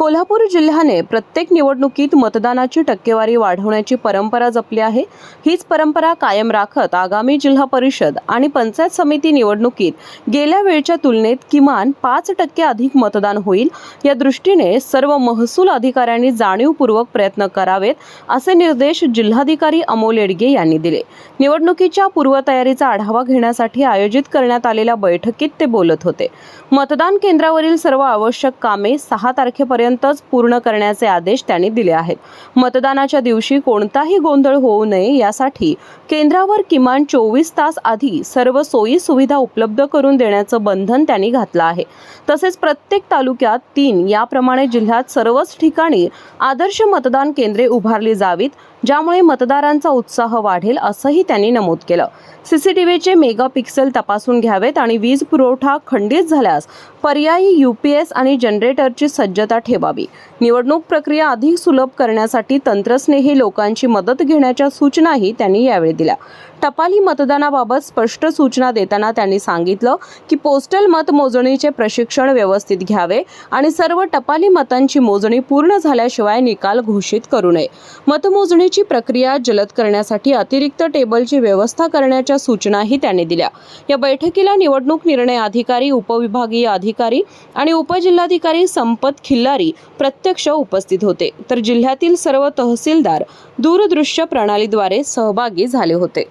कोल्हापूर जिल्ह्याने प्रत्येक निवडणुकीत मतदानाची टक्केवारी वाढवण्याची परंपरा जपली आहे। हीच परंपरा कायम राखत आगामी जिल्हा परिषद आणि पंचायत समिती निवडणुकीत गेल्या वेळच्या तुलनेत किमान 5% अधिक मतदान होईल या दृष्टीने सर्व महसूल अधिकाऱ्यांनी जाणीवपूर्वक प्रयत्न करावेत असे निर्देश जिल्हाधिकारी अमोल येडगे यांनी दिले। निवडणुकीच्या पूर्वतयारीचा आढावा घेण्यासाठी आयोजित करण्यात आलेल्या बैठकीत ते बोलत होते। मतदान केंद्रावरील सर्व आवश्यक कामे 6 तारखेपर्यंतच पूर्ण करण्याचे आदेश त्यांनी दिले आहेत। मतदानाच्या दिवशी कोणताही गोंधळ होऊ नये यासाठी केंद्रावर किमान 24 तास आधी सर्व सोयी सुविधा उपलब्ध करून देण्याचं बंधन त्यांनी घातलं आहे। तसेच प्रत्येक तालुक्यात 3 याप्रमाणे जिल्ह्यात सर्वच ठिकाणी आदर्श मतदान केंद्रे उभारली जावीत, ज्यामुळे मतदारांचा उत्साह वाढेल असंही त्यांनी नमूद केलं। सीसीटीव्हीचे मेगापिक्सेल तपासून घ्यावेत आणि वीज पुरवठा खंडित झाल्यास पर्यायी यूपीएस आणि जनरेटरची सज्जता ठेवावी। निवडणूक प्रक्रिया अधिक सुलभ करण्यासाठी तंत्रस्नेही लोकांची मदत घेण्याच्या सूचनाही त्यांनी यावेळी दिल्या। टपाली मतदानाबाबत स्पष्ट सूचना देताना त्यांनी सांगितलं की पोस्टल मतमोजणीचे प्रशिक्षण व्यवस्थित घ्यावे आणि सर्व टपाली मतांची मोजणी पूर्ण झाल्याशिवाय निकाल घोषित करू नये। मतमोजणीची प्रक्रिया जलद करण्यासाठी अतिरिक्त टेबलची व्यवस्था करण्याच्या सूचनाही त्यांनी दिल्या। या बैठकीला निवडणूक निर्णय अधिकारी, उपविभागीय अधिकारी आणि उपजिल्हाधिकारी संपत खिल्लारी प्रत्यक्ष उपस्थित होते, तर जिल्ह्यातील सर्व तहसीलदार दूरदृश्य प्रणालीद्वारे सहभागी झाले होते।